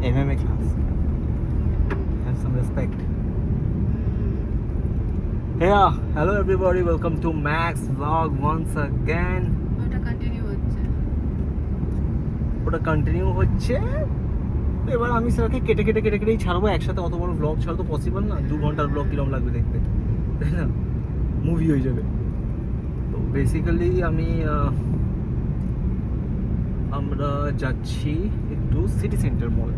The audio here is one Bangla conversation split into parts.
MMA class. Have some respect. Yeah, hello everybody. Welcome to Max Vlog once again. ওটা কন্টিনিউ হচ্ছে। এবার আমি স্যারকে কেটে কেটেই ছাড়বো একসাথে। অত বড় ব্লগ ছাড়া তো পসিবল না। 2 ঘন্টার ব্লগ কিরম লাগবে দেখতে, তাই না? মুভি হয়ে যাবে। তো বেসিক্যালি আমরা যাচ্ছি একটু সিটি সেন্টার মল।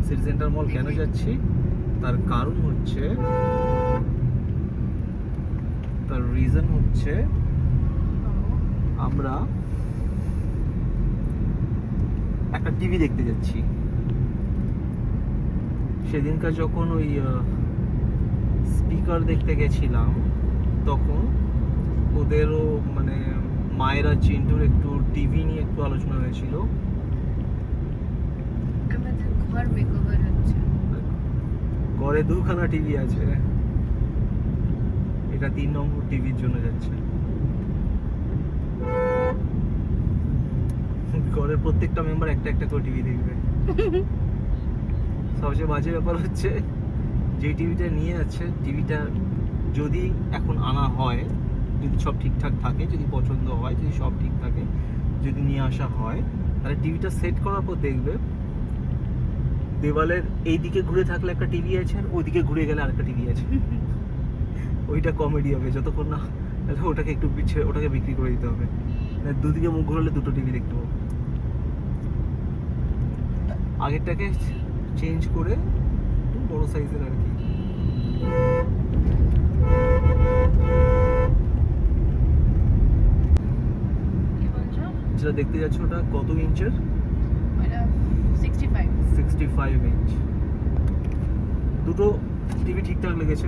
সিটি সেন্টার মল কেন যাচ্ছি তার কারণ হচ্ছে, তার রিজন হচ্ছে আমরা একটা টিভি দেখতে যাচ্ছি। সেদিনকার যখন ওই স্পিকার দেখতে গেছিলাম তখন ওদেরও মানে মায়েরা চিন্টুর একটু টিভি নিয়ে একটু আলোচনা হয়েছিল। ঘর মেকওভার হচ্ছে। ঘরে 2খানা টিভি আছে, এটা 3 নম্বর টিভির জন্য যাচ্ছে। ঘরের প্রত্যেকটা মেম্বার একটা করে টিভি দেখবে। সবচেয়ে বাজে ব্যাপার হচ্ছে যে টিভিটা নিয়ে আছে, টিভিটা যদি এখন আনা হয়, যদি সব ঠিকঠাক থাকে, যদি পছন্দ হয়, যদি সব ঠিক থাকে, যদি নিয়ে আসা হয়, তাহলে টিভিটা সেট করার পর দেখবে দেওয়ালের এই দিকে ঘুরে থাকলে একটা টিভি আছে, আর ওইদিকে ঘুরে গেলে আরেকটা টিভি আছে। ওইটা কমেডি হবে যতক্ষণ না ওটাকে একটু ওটাকে বিক্রি করে দিতে হবে। দুদিকে মুখ ঘুরালে 2টো টিভি দেখতে পাবো। আগেরটাকে চেঞ্জ করে একটু বড় সাইজের আর কি। যেটা দেখতে যাচ্ছ ওটা কত ইঞ্চের? 65 ইঞ্চ। দুটো টিভি ঠিকঠাক লেগেছে।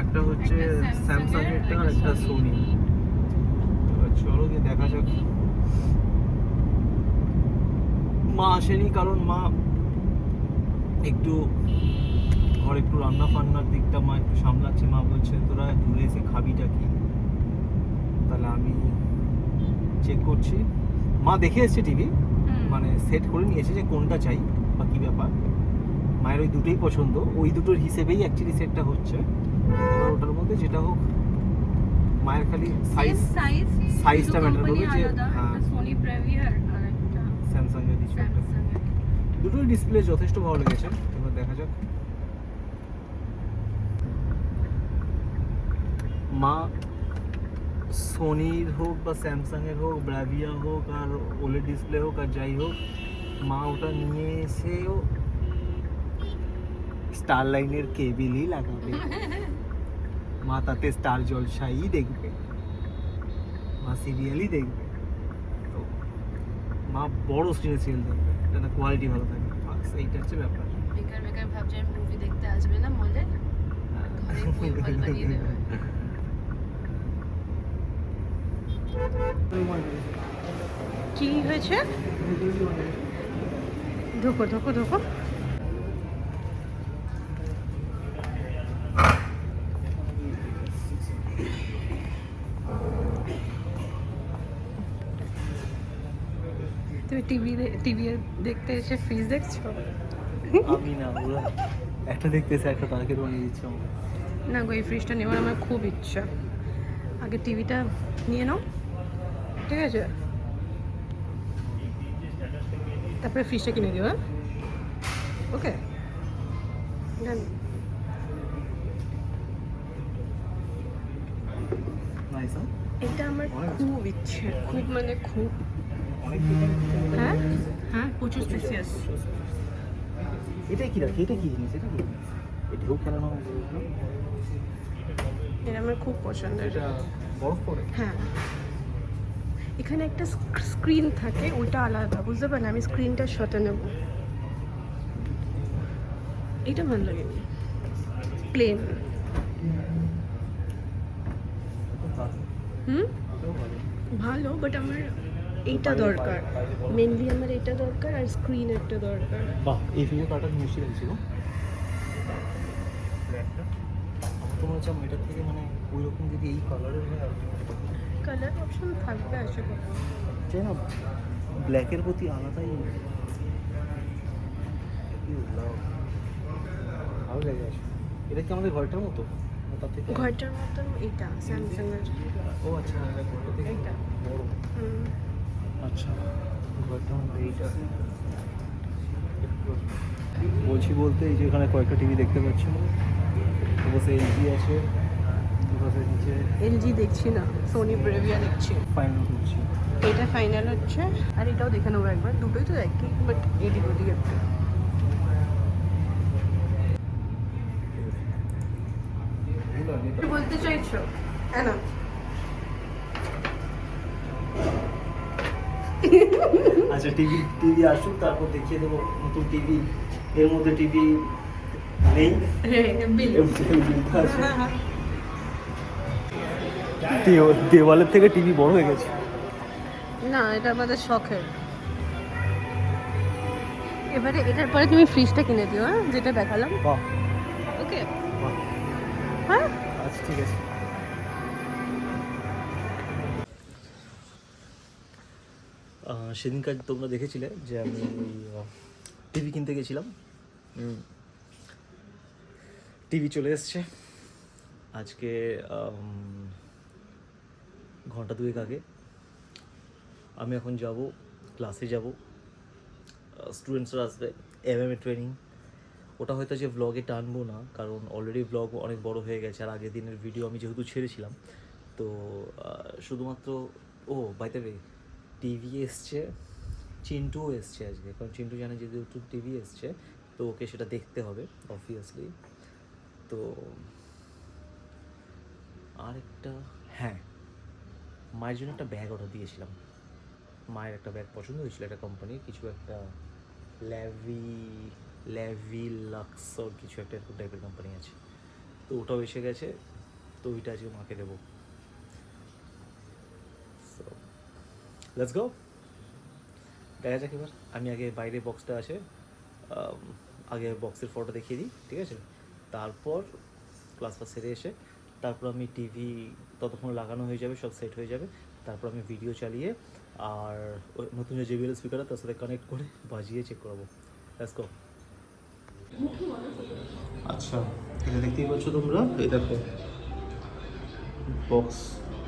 একটা হচ্ছে স্যামসাং এরটা আর একটা সোনি। এবার চলো গিয়ে দেখা যাক। মা আসেনি কারণ মা একটু ঘরে একটু রান্না ফান্নার দিকটা মা একটু সামলাচ্ছে। মা বলছে তোরা দূরে এসে খাবিটা কি? তাহলে আমি চেক করছি। মা দেখে এসছে টিভি, মানে সেট করে নিয়েছে যে কোনটা চাই বা কী ব্যাপার। মায়ের ওই দুটোই পছন্দ, ওই দুটোর হিসেবেই অ্যাকচুয়ালি সেটটা হচ্ছে। এবার ওটার মধ্যে যেটা হোক, মায়ের খালি সাইজটা ম্যাটার করবে। যে হ্যাঁ, স্যামসাং এর কিছু একটা। দুটোই ডিসপ্লে যথেষ্ট ভালো লেগেছে। এবার দেখা যাক। মা সোনির হোক বা স্যামসাং এর হোক, ব্রাভিয়া হোক আর ওলেড ডিসপ্লে হোক আর যাই হোক, মা ওটা নিয়ে এসেও স্টার লাইনের কেবিলই লাগাবে। মা তাতে স্টার জলসাই দেখবে, মা সিরিয়ালই দেখবে। তো মা বড় স্ক্রিনে সিরিয়াল দেখবে যাতে কোয়ালিটি ভালো থাকে। এইটা হচ্ছে ব্যাপার। বেকার ভাবছেন মুভি দেখতে আসবে না মলে, ঘরে বই হল বানিয়ে দেবে। কি হয়েছে? ঢোকো ঢোকো ঢোকো। তুমি টিভি দেখতে এসে ফ্রিজ দেখছো? আমি না, ওরা একটা দেখতেছে, একটা তাকে বানিয়ে দিচ্ছে আমার। না গো, এই ফ্রিজটা নেওয়ার আমার খুব ইচ্ছা। আগে টিভিটা নিয়ে নাও, ঠিক আছে? তারপরে ফ্রিজটা কিনে দিও। হ্যাঁ, ওকে। নাইস। এটা আমার খুব ইচ্ছে, খুব মানে খুব। হ্যাঁ হ্যাঁ, প্রচুর স্পেসিয়াস। এটা কি রাখি? এটা কি জিনিস? এটা কি? এটাও খেলানো হবে। এটা আমার খুব পছন্দের। এটা বরফ পড়ে? হ্যাঁ, এখানে একটা স্ক্রিন থাকে, ওটা আলাদা, বুঝতে পারেন? আমি স্ক্রিনটার সাথে নেব। এটা ভালো লাগে, প্লেন। ভালো, বাট আমার এইটা দরকার, মেনলি আমার এটা দরকার, আর স্ক্রিন একটা দরকার। বাহ, এই ভিডিও কাটা মিষ্টি লাগছিল। আমার তো মনে হচ্ছে এটার থেকে মানে ওই রকম যদি এই কালারের হয়, কালার অপশন থাকবে আশা করি। চাই না ব্ল্যাকের প্রতি আলাদাই জায়গায় আছে। এটা কি আমাদের ঘরটার মতো না তার থেকে? ঘরটার মতন এটা স্যামসাং এর ও আচ্ছা, এটা ঘরটা থেকে এইটা। বড়। হুম। আচ্ছা, ঘরটার মধ্যে এইটা। বলছি বলতে এই যে এখানে কয়েকটা টিভি দেখতে পাচ্ছ, বসে এলজি আছে, বসে নিচে এলজি দেখছি না, সোনি ব্রেভিয়া দেখছি। ফাইনাল করছি। এটা ফাইনাল হচ্ছে, আর এটাও দেখে নেবো একবার, দুটোই তো একই বাট এদিক ওদিক একটু। কি বলতে চাইছো? হ্যাঁ না, আচ্ছা, টিভি আসুক, তারপর দেখিয়ে দেবো নতুন টিভি। এর মধ্যে টিভি নেই, বিল। দেওয়ালের থেকে টিভি বড় হয়ে গেছে। না, এটা আমাদের শখের। এবারে এটার পরে তুমি ফ্রিজটা কিনে দিও, হ্যাঁ, যেটা দেখালাম। বাহ, ওকে, বাহ, হ্যাঁ। আচ্ছা ঠিক আছে। সেদিনকার তোমরা দেখেছিলে যে আমি টিভি কিনতে গেছিলাম। টিভি চলে এসছে আজকে ঘন্টা দুয়েক আগে। আমি এখন যাব, ক্লাসে যাব, স্টুডেন্টসরা আসবে, MMA ট্রেনিং। ওটা হয়তো যে ব্লগে টানবো না, কারণ অলরেডি ব্লগ অনেক বড় হয়ে গেছে, আর আগের দিনের ভিডিও আমি যেহেতু ছেড়েছিলাম, তো শুধুমাত্র বাই দ্য ওয়ে, টিভি এসছে, চিন্টুও এসছে আজকে, কারণ চিন্টু জানে যে যেহেতু টিভি এসছে তো ওকে সেটা দেখতে হবে অবভিয়াসলি। তো আরেকটা, হ্যাঁ, মায়ের জন্য একটা ব্যাগ অর্ডার দিয়েছিলাম। মায়ের একটা ব্যাগ পছন্দ হয়েছিল, একটা কোম্পানির কিছু একটা ল্যাভি লাক্সর কিছু একটা এরকম টাইপের কোম্পানি আছে, তো ওটাও এসে গেছে। তো ওইটা আজকে মাকে দেবো। সো লেটস গো, দেখা যাক এবার। আমি আগে বাইরে বক্সটা আছে, আগে বক্সের ফটো দেখিয়ে দিই, ঠিক আছে? তারপর ক্লাস সেরে এসে তারপর আমি টিভি ততক্ষণ লাগানো হয়ে যাবে, সব সেট হয়ে যাবে, তারপর আমি ভিডিও চালিয়ে আর নতুন যে JBL স্পিকার তার সাথে কানেক্ট করে বাজিয়ে চেক করাবো। Let's go. আচ্ছা, এটা দেখতেই পাচ্ছ তোমরা, এই দেখো বক্স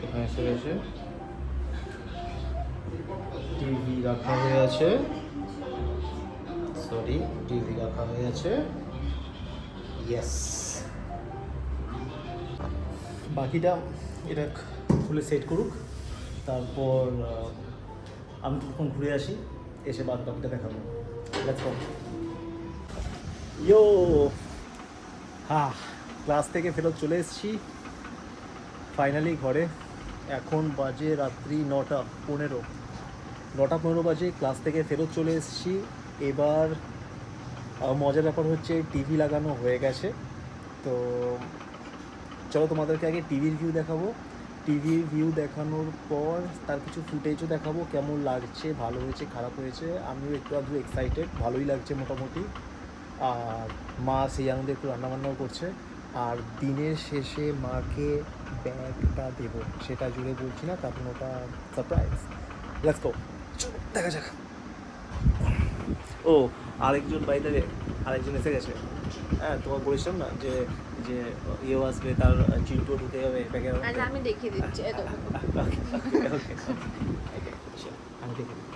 এখানে এসে গেছে, টিভি রাখা হয়ে আছে, টিভি রাখা হয়ে আছে, ইয়েস। বাকিটা এটা খুলে সেট করুক, তারপর আমি তখন ঘুরে আসি, এসে বাকিটা দেখাবো। Let's go. ইয়ো, ক্লাস থেকে ফেরত চলে এসেছি ফাইনালি ঘরে। এখন বাজে রাত্রি 9:15 বাজে, ক্লাস থেকে ফেরত চলে এসেছি। এবার মজার ব্যাপার হচ্ছে টিভি লাগানো হয়ে গেছে, তো চলো তোমাদেরকে আগে টিভির ভিউ দেখাবো। টিভির ভিউ দেখানোর পর তার কিছু ফুটেজও দেখাবো, কেমন লাগছে, ভালো হয়েছে খারাপ হয়েছে। আমিও একটু আধটু এক্সাইটেড, ভালোই লাগছে মোটামুটি। আর মা সেই আনন্দে একটু রান্নাবান্নাও করছে। আর দিনের শেষে মাকে ব্যাগটা দেবো, সেটা জুড়ে বলছি না, কারণ ওটা সারপ্রাইজ। লেটস গো, দেখা যাক। আরেকজন বাইরে, আরেকজন এসে গেছে। হ্যাঁ, তোমাকে বলেছিলাম না যে যে ইয়েও আসবে, তার চিন্টু ঢুকে যাবে ব্যাগের। আমি দেখিয়ে দিচ্ছি, এই দেখো। ওকে, আমি দেখে দিই।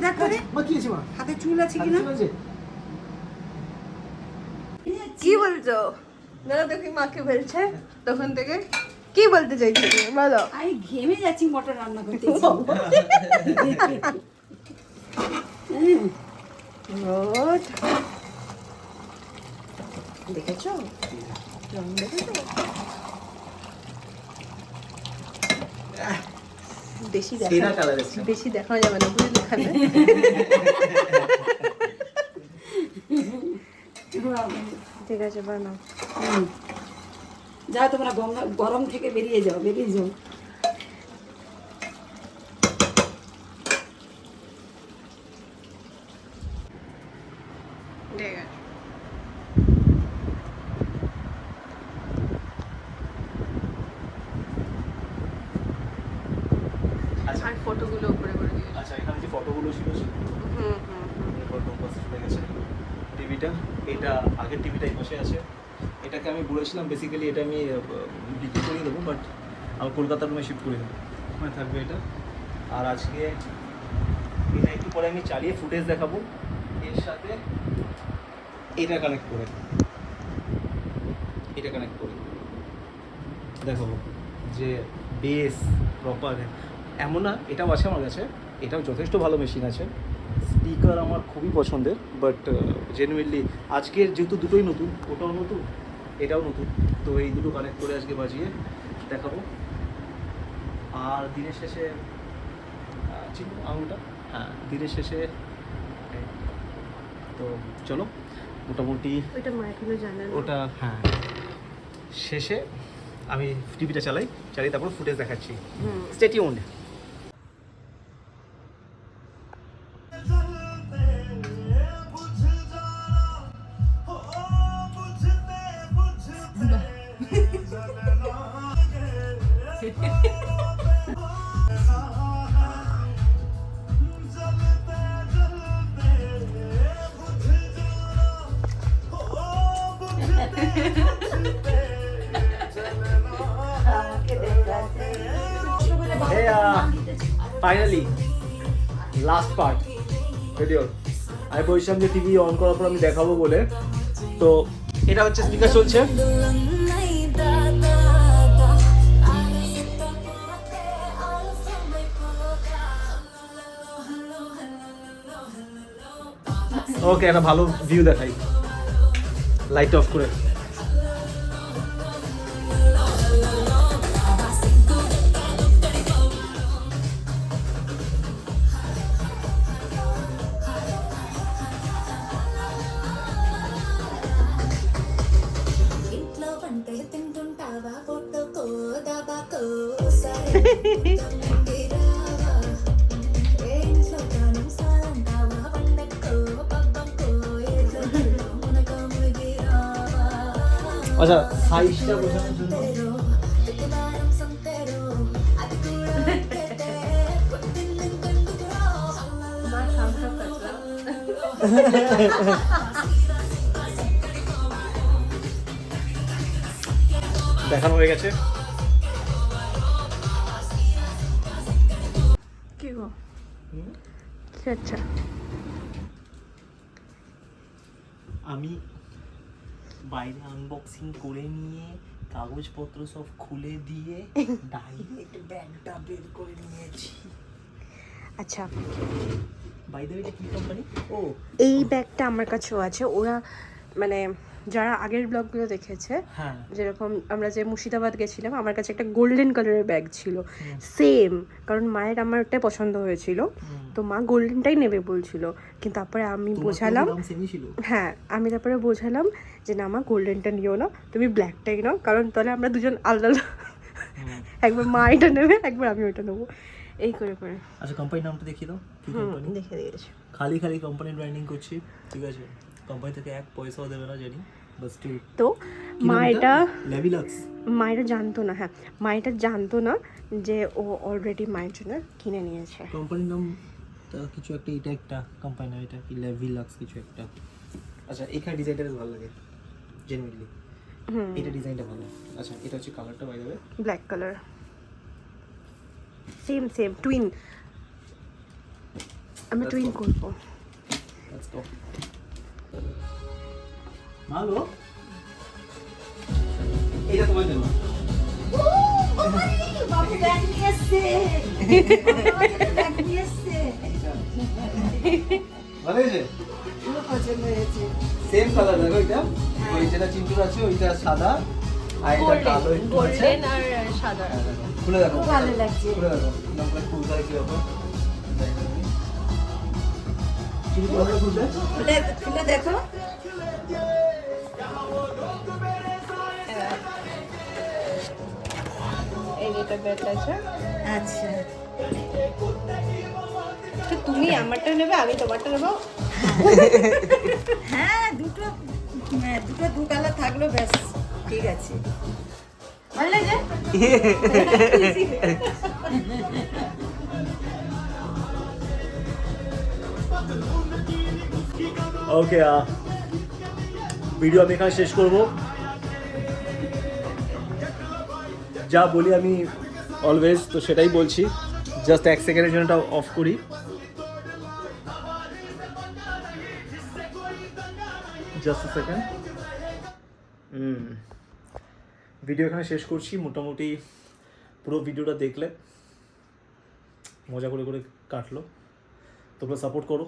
দেখো রে, মা কি হয়েছে? মা হাতে চুল আছে কিনা? কি বলছো? দাদা দেখি মাকে বলছে তখন থেকে। কি বলতে চাইছো তুমি, বলো। আমি ঘেমে যাচ্ছি মটর রান্না করতে। রোড দেখেছো, রং দেখেছো? বেশি বেশি দেখানো যাবে না, বুঝলি এখানে। ঠিক আছে, বানাও। যাও তোমরা গরম থেকে বেরিয়ে যাও, বেরিয়ে যাও। ঠিক আছে। আর ফটোগুলো উপরে করে দিয়েছে। আচ্ছা এখানে যে ফটোগুলো ছিল হুম হুম টিভিটা, এটা আগের টিভিটা এই পাশে আছে। এটাকে আমি বলেছিলাম বেসিক্যালি এটা আমি বিক্রি করে দেবো, বাট আমার কলকাতার রুমে শিফট করে দেবো, ওখানে থাকবে এটা। আর আজকে এটা একটু পরে আমি চালিয়ে ফুটেজ দেখাবো, এর সাথে এটা কানেক্ট করে দেখাবো যে বেস প্রপার এমন না। এটাও আছে আমার কাছে, এটাও যথেষ্ট ভালো মেশিন আছে। স্পিকার আমার খুবই পছন্দের, বাট জেনুইনলি আজকের যেহেতু দুটোই নতুন, ওটাও নতুন এটাও নতুন, তো এই দুটো কানেক্ট করে আজকে বাজিয়ে দেখাবো। আর দিনের শেষে আঙুলটা, হ্যাঁ দিনের শেষে, তো চলো মোটামুটি ওইটা মা এখনো জানে না। ওটা হ্যাঁ শেষে আমি টিভিটা চালিয়ে তারপর ফুটেজ দেখাচ্ছি। Stay tuned. Finally last part video. আমি বলছিলাম যে টিভি অন করার পর আমি দেখাবো বলে, তো এটা হচ্ছে স্পিকার চলছে। ওকে একটা ভালো ভিউ দেখাই লাইট অফ করে। আচ্ছা সাইজটা বোঝানোর জন্য দেখানো হয়ে গেছে। কি গো? আচ্ছা আমি বাইরে আনবক্সিং করে নিয়ে কাগজপত্র সব খুলে দিয়ে ডাইরেক্ট ব্যাগটা বের করে নিয়েছি। আচ্ছা, বাই দ্য ওয়ে এটা কি কোম্পানি? ও এই ব্যাগটা আমার কাছেও আছে। ওরা মানে যারা আগের ব্লগগুলো দেখেছে, হ্যাঁ যেরকম আমরা যে মুর্শিদাবাদ গেছিলাম, আমার কাছে একটা গোল্ডেন কালারের ব্যাগ ছিল সেম, কারণ মায়ের আমার ওটাই পছন্দ হয়েছিল, তো মা গোল্ডেনটাই নেবে বলছিল, কিন্তু তারপরে আমি বোঝালাম, হ্যাঁ আমি তারপরে বোঝালাম যে না মা গোল্ডেনটা নিও না, তুমি ব্ল্যাকটাই নাও, কারণ তাহলে আমরা দুজন আলাদা আলাদা, একবার মা এটা নেবে একবার আমি ওইটা নেবো, এই করে করে। আচ্ছা কোম্পানির নামটা দেখিয়ে দাও, কি কোম্পানি? দেখে দিয়েছি। খালি কোম্পানির ব্র্যান্ডিং করছি, ঠিক আছে, কোম্পানি থেকে এক পয়সাও দেবে না জানি, বাট স্টিল। তো মা এটা লেভিলাক্স, মা এটা জানতো না, হ্যাঁ মা এটা জানতো না যে ও অলরেডি মায়ের জন্য কিনে নিয়েছে। কোম্পানির নাম কিছু একটা, এটা একটা কোম্পানি না, এটা কি লেভিলাক্স কিছু একটা। আচ্ছা এখানে ডিজাইনটা বেশ ভালো লাগে জেনুইনলি, এটা ডিজাইনটা ভালো। আচ্ছা এটা হচ্ছে কালারটা by the way black colour, same same twin, আমি টুইন করবো। Let's go. মাগো এটা তোমার জন্য। বাবু ব্যাগ নিয়ে এসছে, ব্যাগ নিয়ে এসছে, ভালো হয়েছে, পুরো পছন্দ হয়েছে। সেম কালার দেখো, এটা ওই যেটা চিন্টুর আছে ওইটা সাদা আর এটা কালো একটু আছে, গোল্ডেন আর সাদা। খুলে দেখো, খুব ভালো লাগছে। খুলে দেখো নাম্বার খুলতে কি হবে, চিন্টু ভালো খুলতে খুলে খুলে দেখো। এই এটা ব্যাট আছে। আচ্ছা তো তুমি আমারটা নেবে, আমি তোমারটা নেবো। হ্যাঁ দুটো দু কালার থাকলো, ব্যাস ঠিক আছে। ভালো লাগে। ওকে ভিডিও আমি এখানে শেষ করব। যা বলি আমি অলওয়েজ, তো সেটাই বলছি। জাস্ট 1 সেকেন্ডের জন্য অফ করি। Just second. ভিডিও এখানে শেষ করছি। মোটামুটি পুরো ভিডিওটা দেখলে মজা করে করে কাটলো। তোমরা সাপোর্ট করো,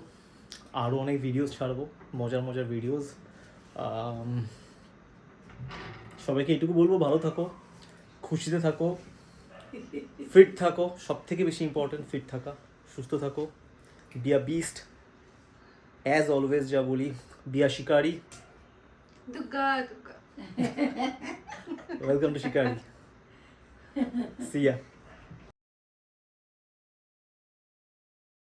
আরও অনেক ভিডিওস ছাড়বো, মজার মজার ভিডিওস। সবাইকে এইটুকু বলবো, ভালো থাকো, খুশিতে থাকো, ফিট থাকো। সব থেকে বেশি ইম্পর্টেন্ট ফিট থাকা, সুস্থ থাকো। Be a beast, as always যা বলি, বি আ শিকারি। দুগ্গা দুগ্গা। ওয়েলকাম টু শিকারি। সি ইয়া।